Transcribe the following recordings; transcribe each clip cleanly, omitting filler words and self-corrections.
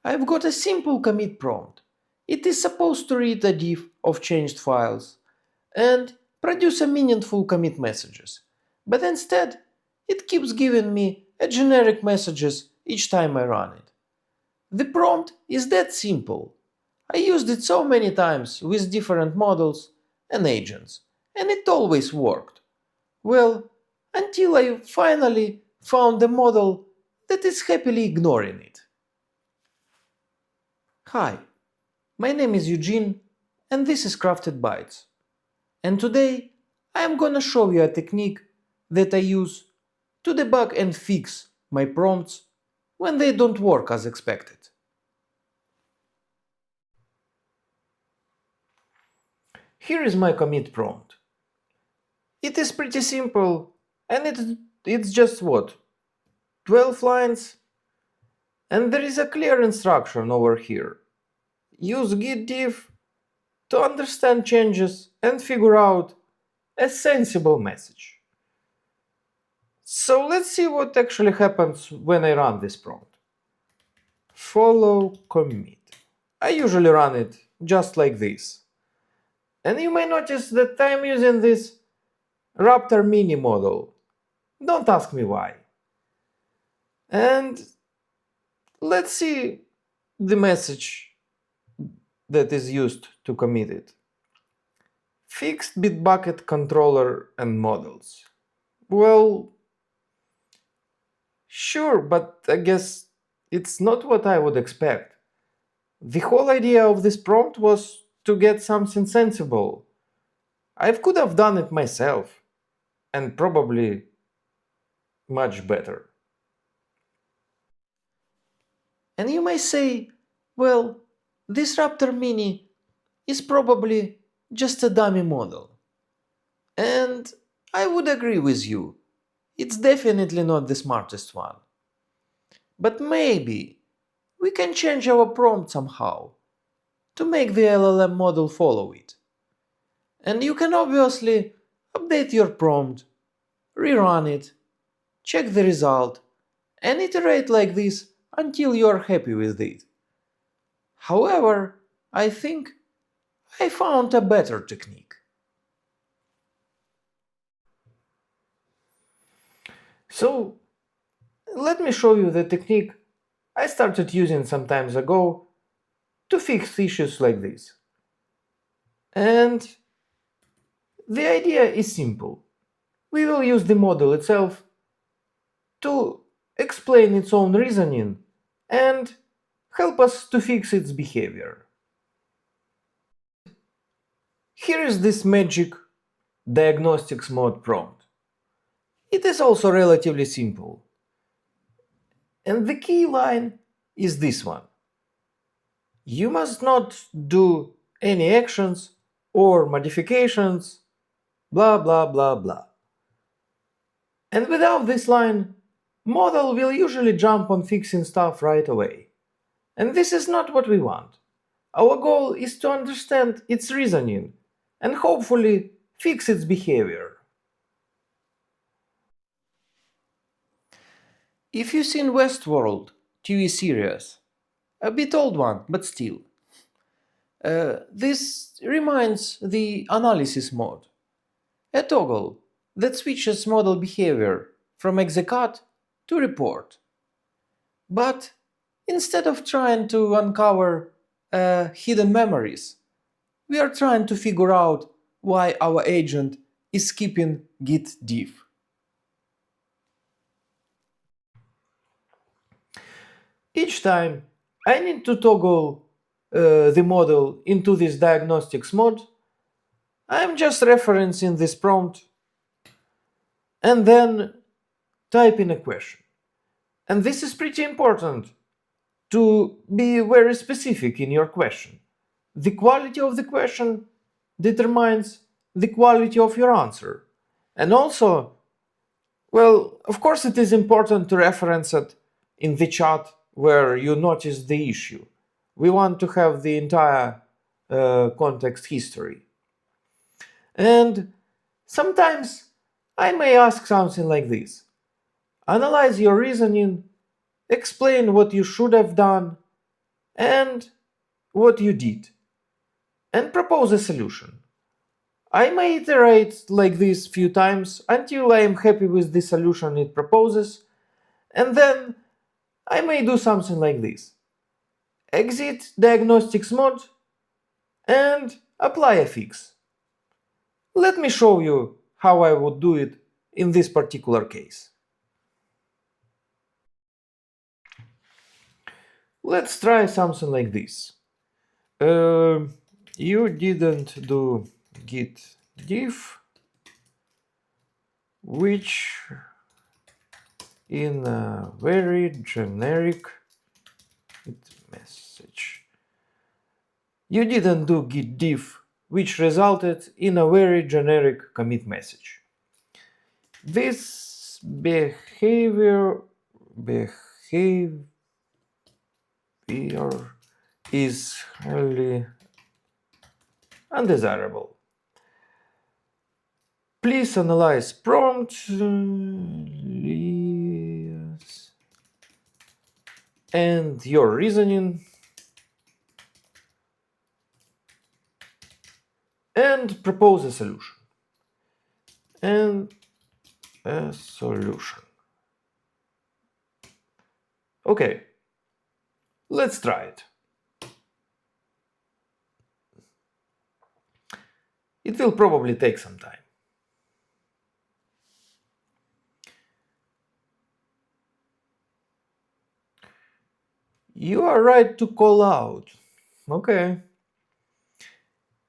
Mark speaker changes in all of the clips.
Speaker 1: I've got a simple commit prompt. It is supposed to read a diff of changed files and produce a meaningful commit messages. But instead, it keeps giving me a generic messages each time I run it. The prompt is that simple. I used it so many times with different models and agents, and it always worked. Well, until I finally found a model that is happily ignoring it. Hi, my name is Eugene, and this is Crafted Bytes. And today I am gonna show you a technique that I use to debug and fix my prompts when they don't work as expected. Here is my commit prompt. It is pretty simple and it's just what? 12 lines? And there is a clear instruction over here. Use git diff to understand changes and figure out a sensible message. So let's see what actually happens when I run this prompt. Follow commit. I usually run it just like this. And you may notice that I'm using this Raptor Mini model. Don't ask me why. And let's see the message that is used to commit it. Fixed Bitbucket controller and models. Well, sure, but I guess it's not what I would expect. The whole idea of this prompt was to get something sensible. I could have done it myself, and probably much better. And you may say, well, this Raptor Mini is probably just a dummy model. And I would agree with you. It's definitely not the smartest one. But maybe we can change our prompt somehow to make the LLM model follow it. And you can obviously update your prompt, rerun it, check the result, and iterate like this until you are happy with it. However, I think I found a better technique. So, let me show you the technique I started using some time ago to fix issues like this. And the idea is simple. We will use the model itself to explain its own reasoning and help us to fix its behavior. Here is this magic Diagnostics mode prompt. It is also relatively simple. And the key line is this one. You must not do any actions or modifications, blah blah blah blah. And without this line, model will usually jump on fixing stuff right away. And this is not what we want. Our goal is to understand its reasoning and hopefully fix its behavior. If you've seen Westworld TV series, a bit old one, but still, this reminds the analysis mode, a toggle that switches model behavior from execute to report. But instead of trying to uncover hidden memories, we are trying to figure out why our agent is skipping git diff. Each time I need to toggle the model into this diagnostics mode, I'm just referencing this prompt and then type in a question. And this is pretty important to be very specific in your question. The quality of the question determines the quality of your answer. And also, well, of course it is important to reference it in the chat where you notice the issue. We want to have the entire context history. And sometimes I may ask something like this. Analyze your reasoning, explain what you should have done, and what you did, and propose a solution. I may iterate like this few times until I am happy with the solution it proposes, and then I may do something like this. Exit Diagnostics mode and apply a fix. Let me show you how I would do it in this particular case. Let's try something like this. You didn't do git diff, which in a very generic message. You didn't do git diff, which resulted in a very generic commit message. This behavior is highly undesirable. Please analyze prompt and your reasoning and propose a solution. Okay, let's try it. It will probably take some time. You are right to call out. Okay.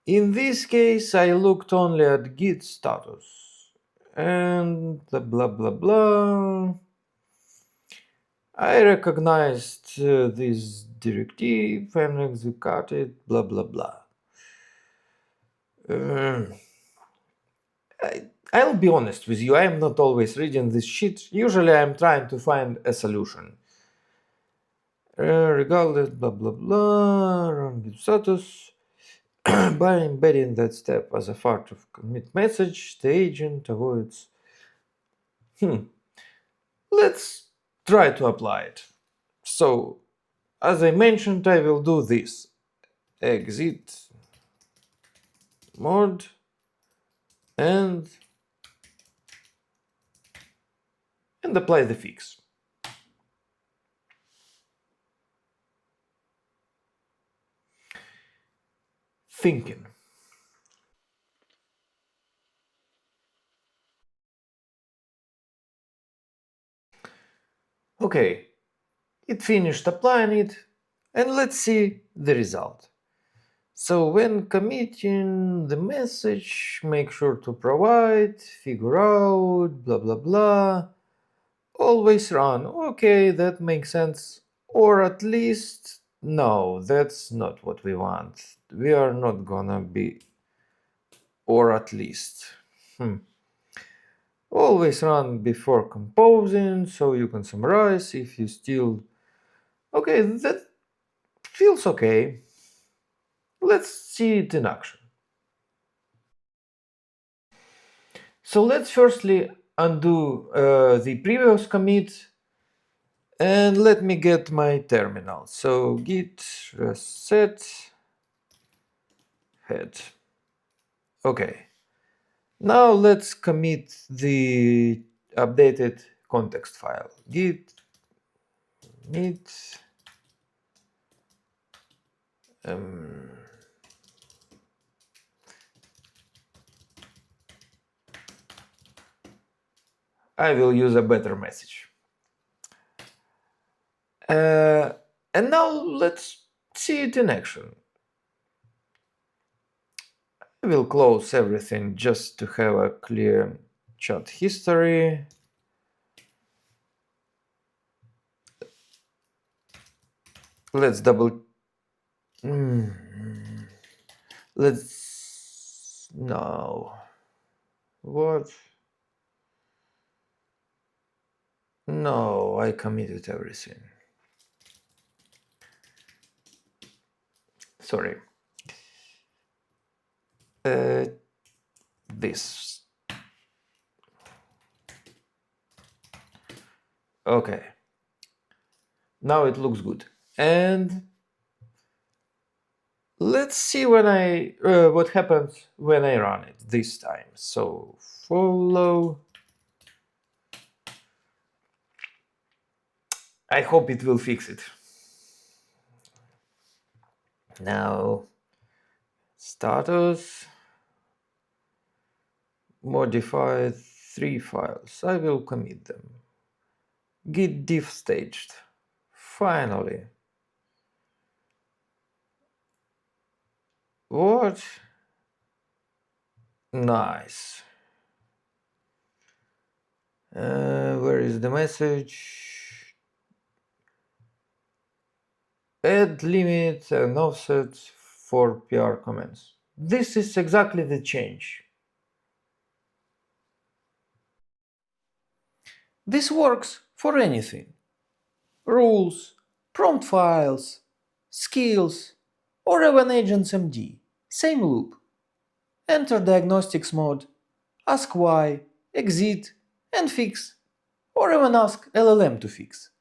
Speaker 1: In this case, I looked only at git status and the blah blah blah. I recognized this directive and executed blah blah blah. I'll be honest with you, I am not always reading this shit. Usually I'm trying to find a solution. Regardless, blah blah blah, run git status. By embedding that step as a part of commit message, the agent avoids. Let's try to apply it. So, as I mentioned, I will do this. Exit mode and apply the fix. Thinking. Okay, it finished applying it, and let's see the result. So when committing the message, make sure to provide, figure out, blah blah blah. Always run. Okay, that makes sense. Or at least, no, that's not what we want. We are not gonna be, or at least. Always run before composing, so you can summarize if you still. Okay, that feels okay. Let's see it in action. So let's firstly undo the previous commit and let me get my terminal. So git reset head. Okay. Now let's commit the updated context file. Git commit I will use a better message. And now let's see it in action. I will close everything just to have a clear chat history. Let's double. Let's. No. What? No, I committed everything. Sorry. This. Okay. Now it looks good. And Let's see what happens when I run it this time. So follow. I hope it will fix it. Now, status, modify 3 files. I will commit them. Git diff staged. Finally. What? Nice. Where is the message? Add limit and offset for PR comments. This is exactly the change. This works for anything. Rules, prompt files, skills, or even AGENTS.md. Same loop. Enter diagnostics mode, ask why, exit, and fix, or even ask LLM to fix.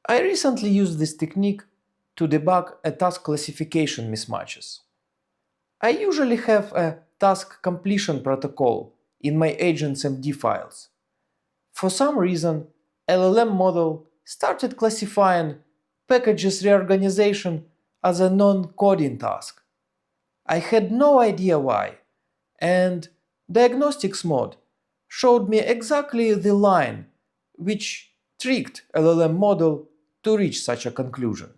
Speaker 1: I recently used this technique to debug a task classification mismatches. I usually have a task completion protocol in my AGENTS.md files. For some reason, LLM model started classifying packages reorganization as a non-coding task. I had no idea why, and Diagnostics mode showed me exactly the line which tricked LLM model to reach such a conclusion.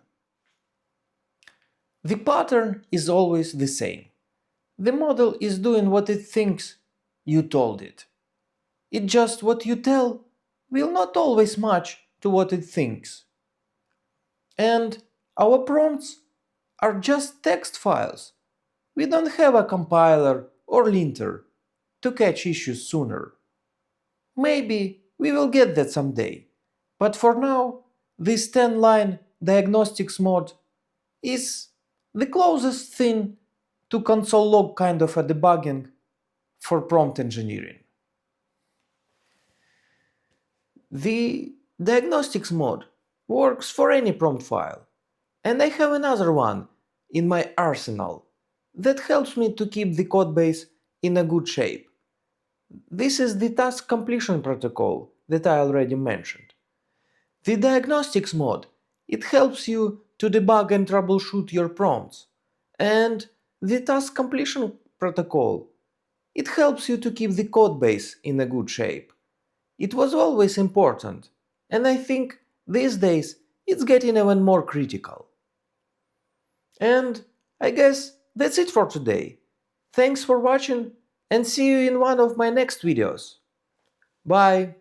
Speaker 1: The pattern is always the same. The model is doing what it thinks you told it. It's just what you tell will not always match to what it thinks. And our prompts are just text files. We don't have a compiler or linter to catch issues sooner. Maybe we will get that someday, but for now, this 10-line diagnostics mode is the closest thing to console log kind of a debugging for prompt engineering. The diagnostics mode works for any prompt file, and I have another one in my arsenal that helps me to keep the codebase in a good shape. This is the task completion protocol that I already mentioned. The diagnostics mode, it helps you to debug and troubleshoot your prompts. And the task completion protocol, it helps you to keep the codebase in a good shape. It was always important, and I think these days it's getting even more critical. And I guess that's it for today. Thanks for watching, and see you in one of my next videos. Bye!